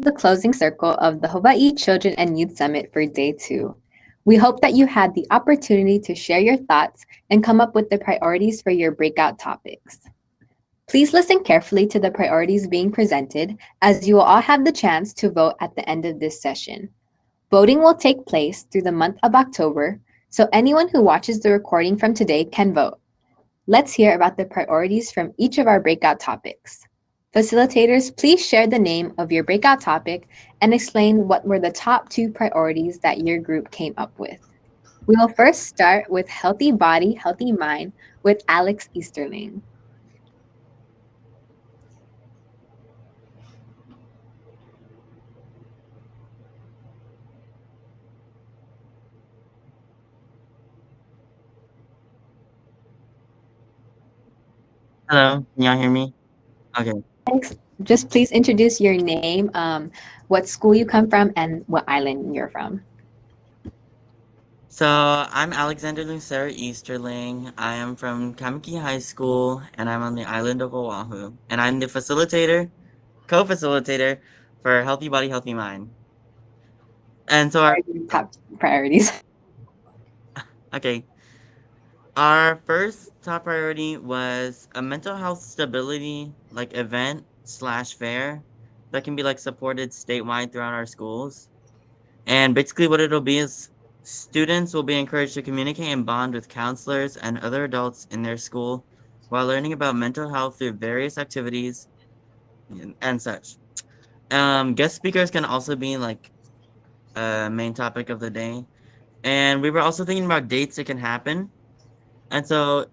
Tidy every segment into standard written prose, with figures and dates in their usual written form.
the closing circle of the Hawaii Children and Youth Summit for Day 2. We hope that you had the opportunity to share your thoughts and come up with the priorities for your breakout topics. Please listen carefully to the priorities being presented, as you will all have the chance to vote at the end of this session. Voting will take place through the month of October, so anyone who watches the recording from today can vote. Let's hear about the priorities from each of our breakout topics. Facilitators, please share the name of your breakout topic and explain what were the top 2 priorities that your group came up with. We will first start with Healthy Body, Healthy Mind with Alex Easterling. Hello, can y'all hear me? Okay. Alex, just please introduce your name, what school you come from, and what island you're from. So I'm Alexander Lucero Easterling. I am from Kamiki High School and I'm on the island of Oahu. And I'm the co-facilitator for Healthy Body, Healthy Mind. And so our oh, Top priorities. okay. Our first top priority was a mental health stability like event slash fair that can be like supported statewide throughout our schools. And basically, what it'll be is students will be encouraged to communicate and bond with counselors and other adults in their school while learning about mental health through various activities and such. Guest speakers can also be like a main topic of the day. And we were also thinking about dates it can happen. And so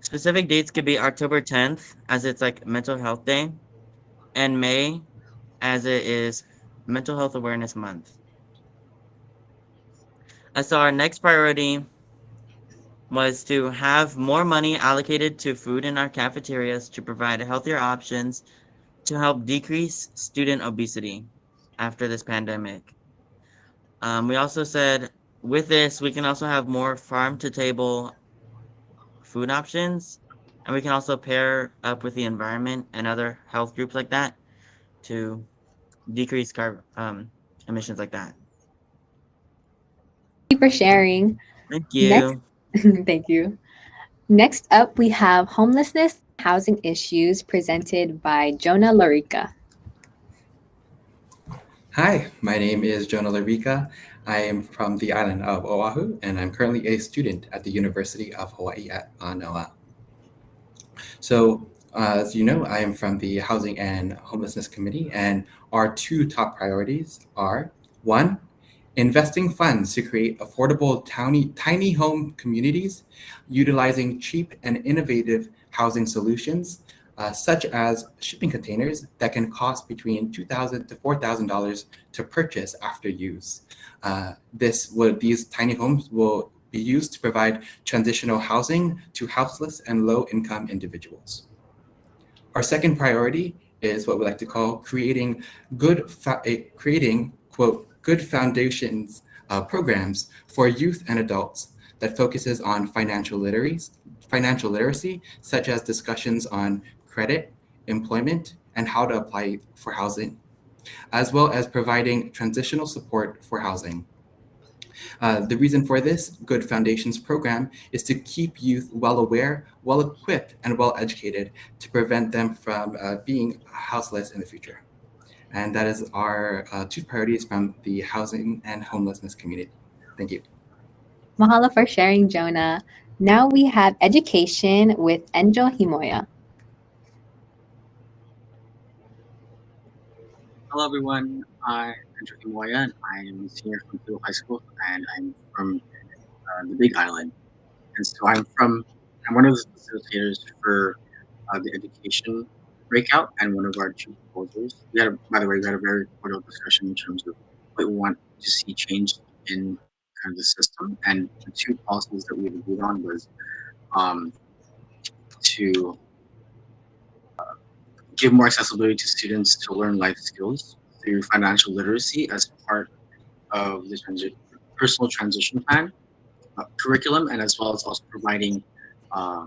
specific dates could be October 10th, as it's like Mental Health Day, and May, as it is Mental Health Awareness Month. And so our next priority was to have more money allocated to food in our cafeterias to provide healthier options to help decrease student obesity after this pandemic. We also said with this, we can also have more farm to table food options, and we can also pair up with the environment and other health groups like that to decrease emissions like that. Thank you for sharing. Thank Next, you. thank you. Next up, we have homelessness and housing issues presented by Jonah Lorica. Hi, my name is Jonah Larica. I am from the island of Oahu, and I'm currently a student at the University of Hawaii at Manoa. So, as you know, I am from the Housing and Homelessness Committee, and our 2 top priorities are one, investing funds to create affordable tiny home communities utilizing cheap and innovative housing solutions, such as shipping containers that can cost between $2,000 to $4,000 to purchase after use. These tiny homes will be used to provide transitional housing to houseless and low-income individuals. Our second priority is what we like to call creating quote good foundations programs for youth and adults that focuses on financial literacy, such as discussions on credit, employment, and how to apply for housing, as well as providing transitional support for housing. The reason for this Good Foundations program is to keep youth well aware, well equipped, and well educated to prevent them from being houseless in the future. And that is our 2 priorities from the housing and homelessness community. Thank you. Mahalo for sharing, Jonah. Now we have education with Angel Himoya. Hello everyone, I'm Andrew Himoya and I am a senior from Phil High School and I'm from the Big Island. And so I'm one of the facilitators for the education breakout and one of our 2 proposals. By the way, we had a very cordial discussion in terms of what we want to see changed in kind of the system. And the 2 policies that we agreed on was um, to give more accessibility to students to learn life skills through financial literacy as part of the personal transition plan curriculum, and as well as also providing uh,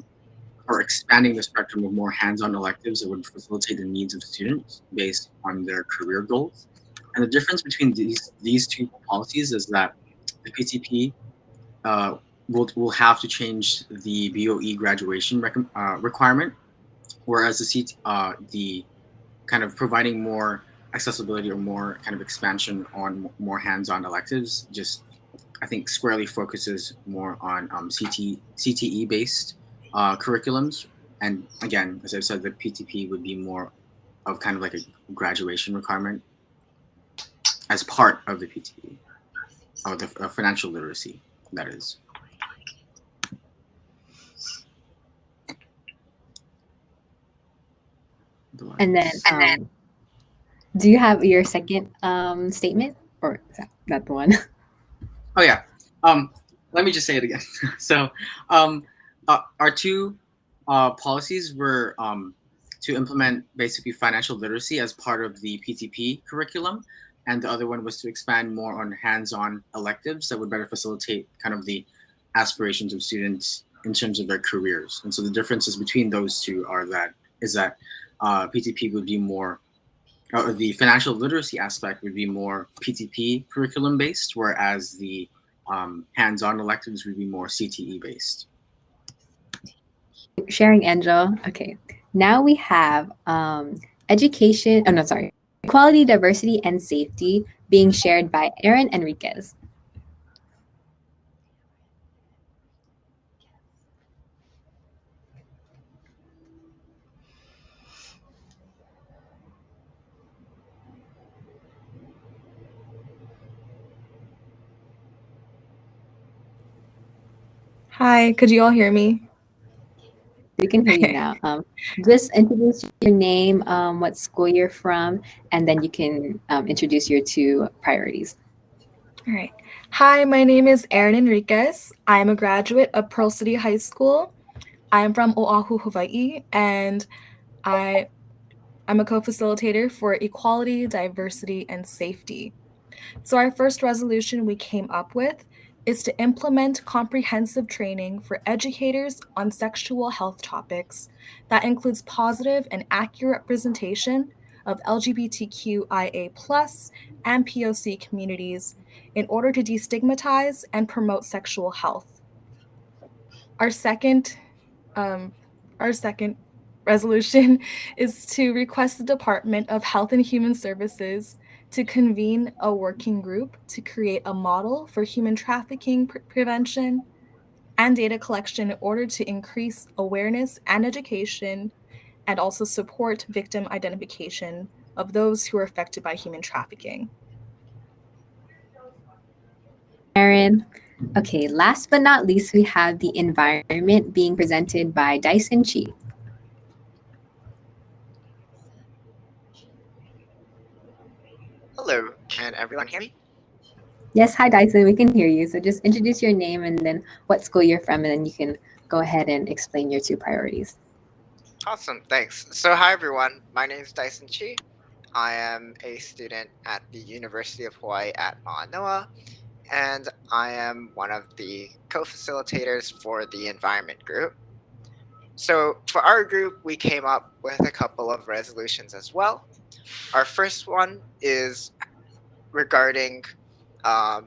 or expanding the spectrum of more hands-on electives that would facilitate the needs of students based on their career goals. And the difference between these two policies is that the PTP uh, will have to change the BOE graduation requirement, whereas the kind of providing more accessibility or more kind of expansion on more hands-on electives just I think squarely focuses more on CTE based curriculums. And again, as I said, the PTP would be more of kind of like a graduation requirement as part of the PTP, or the financial literacy, that is. And then, do you have your second statement, or is that the one? Oh yeah. Let me just say it again. So, our two policies were to implement basically financial literacy as part of the PTP curriculum, and the other one was to expand more on hands-on electives that would better facilitate kind of the aspirations of students in terms of their careers. And so the differences between those two is that PTP would be more the financial literacy aspect would be more PTP curriculum based, whereas the hands-on electives would be more CTE based. Sharing, Angel. Okay. Now we have education. Oh, no, sorry. Equality, diversity, and safety being shared by Aaron Enriquez. Hi, could you all hear me? We can hear you now. Just introduce your name, what school you're from, and then you can introduce your two priorities. All right. Hi, my name is Erin Enriquez. I'm a graduate of Pearl City High School. I'm from Oahu, Hawaii, and I'm a co-facilitator for equality, diversity, and safety. So our first resolution we came up with is to implement comprehensive training for educators on sexual health topics that includes positive and accurate representation of LGBTQIA+ and POC communities in order to destigmatize and promote sexual health. Our second um, our second resolution is to request the Department of Health and Human Services to convene a working group to create a model for human trafficking prevention and data collection in order to increase awareness and education and also support victim identification of those who are affected by human trafficking. Aaron. Okay, last but not least, we have the environment being presented by Dyson Chi. Hello, can everyone hear me? Yes, hi Dyson, we can hear you. So just introduce your name and then what school you're from, and then you can go ahead and explain your two priorities. Awesome, thanks. So hi everyone, my name is Dyson Chi. I am a student at the University of Hawaii at Manoa, and I am one of the co-facilitators for the environment group. So for our group, we came up with a couple of resolutions as well. Our first one is regarding the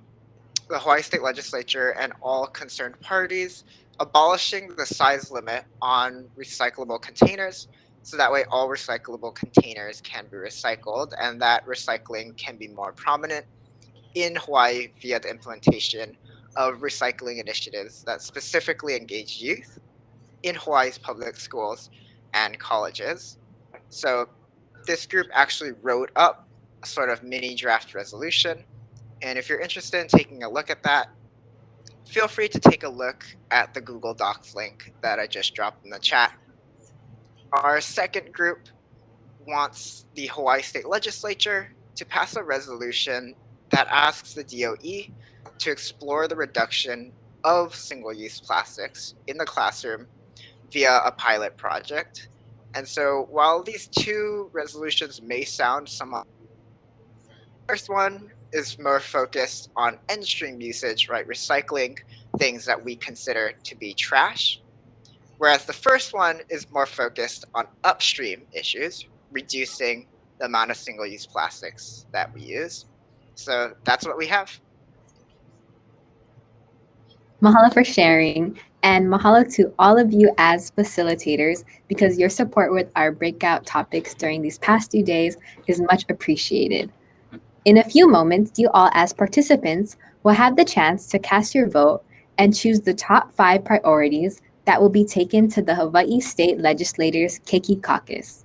Hawaii State Legislature and all concerned parties abolishing the size limit on recyclable containers, so that way all recyclable containers can be recycled and that recycling can be more prominent in Hawaii via the implementation of recycling initiatives that specifically engage youth in Hawaii's public schools and colleges. So this group actually wrote up a sort of mini draft resolution. And if you're interested in taking a look at that, feel free to take a look at the Google Docs link that I just dropped in the chat. Our second group wants the Hawaii State Legislature to pass a resolution that asks the DOE to explore the reduction of single-use plastics in the classroom via a pilot project. And so while these two resolutions may sound somewhat, the first one is more focused on end stream usage, right? Recycling things that we consider to be trash. whereas the first one is more focused on upstream issues, reducing the amount of single-use plastics that we use. So that's what we have. Mahalo for sharing, and mahalo to all of you as facilitators because your support with our breakout topics during these past 2 days is much appreciated. In a few moments, you all as participants will have the chance to cast your vote and choose the top 5 priorities that will be taken to the Hawaii State Legislators' Keiki Caucus.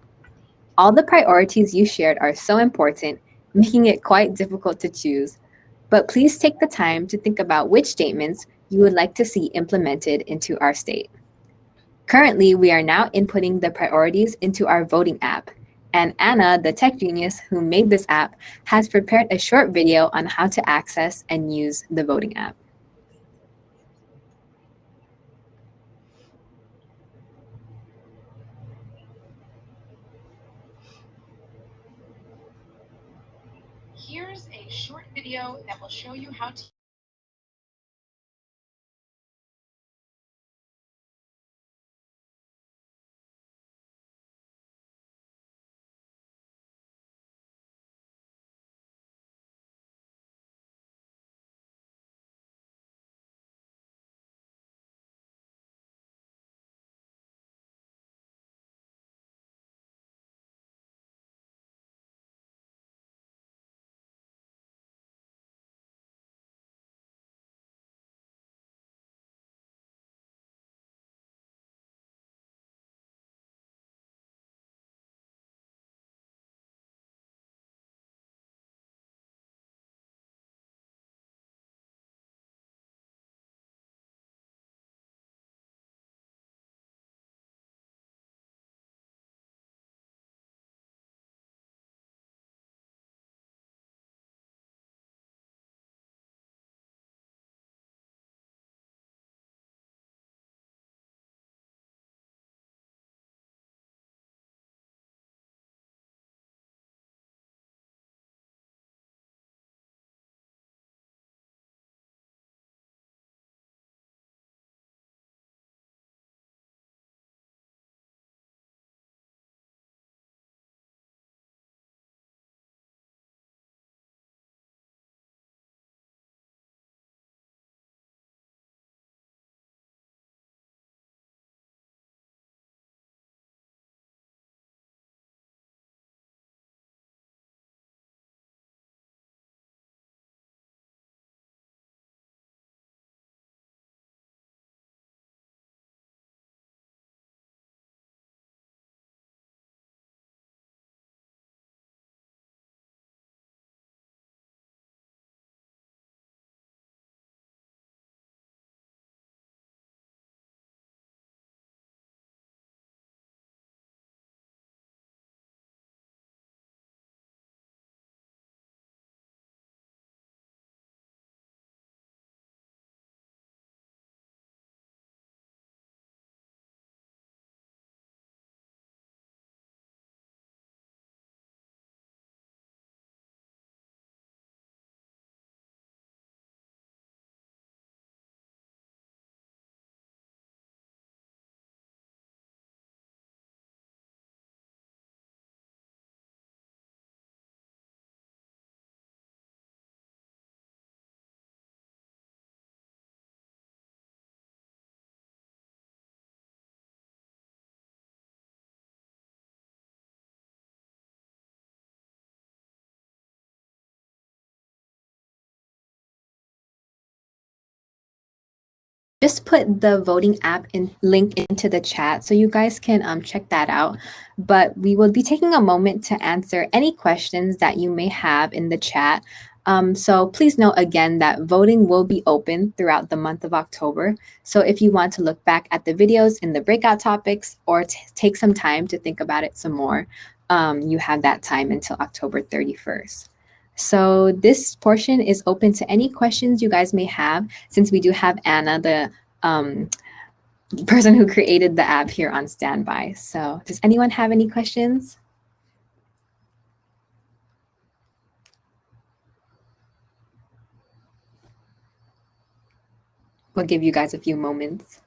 All the priorities you shared are so important, making it quite difficult to choose. But please take the time to think about which statements you would like to see implemented into our state. Currently, we are now inputting the priorities into our voting app. And Anna, the tech genius who made this app, has prepared a short video on how to access and use the voting app. Here's a short video that will show you how to Just put the voting app link into the chat so you guys can check that out. But we will be taking a moment to answer any questions that you may have in the chat. So please note again that voting will be open throughout the month of October. So if you want to look back at the videos in the breakout topics or take some time to think about it some more, you have that time until October 31st. So this portion is open to any questions you guys may have, since we do have Anna, the person who created the app, here on standby. So does anyone have any questions? We'll give you guys a few moments.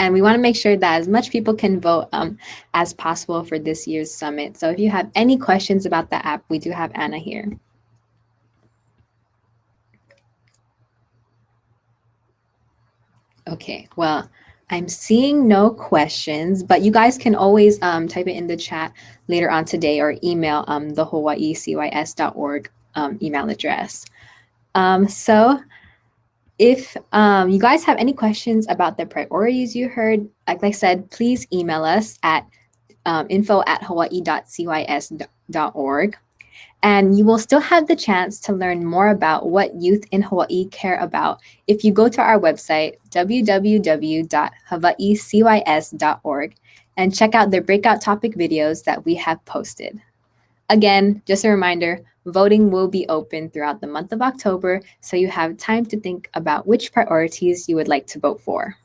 And we want to make sure that as much people can vote as possible for this year's summit. So if you have any questions about the app, we do have Anna here. Okay, well, I'm seeing no questions, but you guys can always type it in the chat later on today or email the hawaiicys.org email address. So if you guys have any questions about the priorities you heard, like I said, please email us at info@hawaii.cys.org. And you will still have the chance to learn more about what youth in Hawaii care about if you go to our website, www.hawaiicys.org, and check out the breakout topic videos that we have posted. Again, just a reminder, voting will be open throughout the month of October, so you have time to think about which priorities you would like to vote for.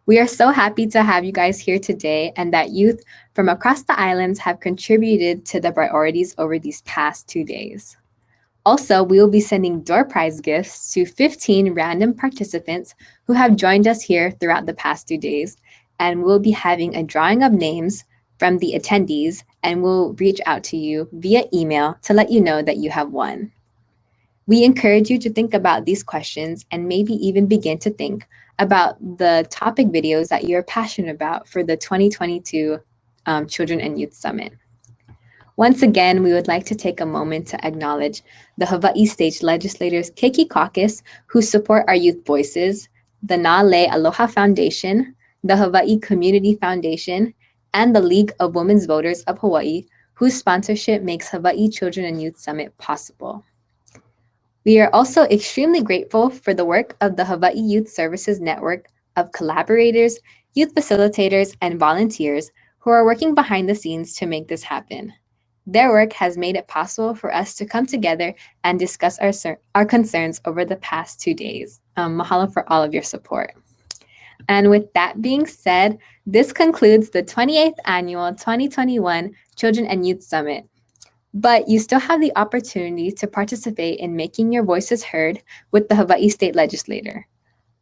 We are so happy to have you guys here today and that youth from across the islands have contributed to the priorities over these past 2 days. Also, we will be sending door prize gifts to 15 random participants who have joined us here throughout the past 2 days, and we'll be having a drawing of names from the attendees, and we'll reach out to you via email to let you know that you have won. We encourage you to think about these questions and maybe even begin to think about the topic videos that you're passionate about for the 2022 Children and Youth Summit. Once again, we would like to take a moment to acknowledge the Hawaii State Legislators Keiki Caucus, who support our youth voices, the Na'ale Aloha Foundation, the Hawaii Community Foundation, and the League of Women's Voters of Hawaii, whose sponsorship makes Hawaii Children and Youth Summit possible. We are also extremely grateful for the work of the Hawaii Youth Services Network of collaborators, youth facilitators, and volunteers who are working behind the scenes to make this happen. Their work has made it possible for us to come together and discuss our concerns over the past 2 days. Mahalo for all of your support. And with that being said, this concludes the 28th Annual 2021 Children and Youth Summit. But you still have the opportunity to participate in making your voices heard with the Hawaii State Legislator.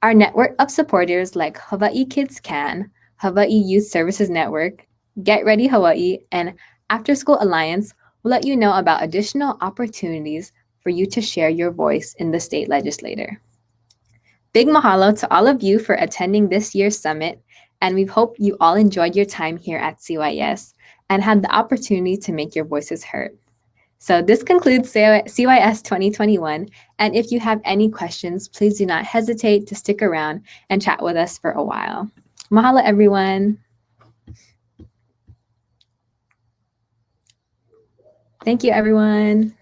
Our network of supporters like Hawaii Kids Can, Hawaii Youth Services Network, Get Ready Hawaii, and After School Alliance will let you know about additional opportunities for you to share your voice in the state legislature. Big mahalo to all of you for attending this year's summit, and we hope you all enjoyed your time here at CYS and had the opportunity to make your voices heard. So this concludes CYS 2021, and if you have any questions, please do not hesitate to stick around and chat with us for a while. Mahalo, everyone. Thank you, everyone.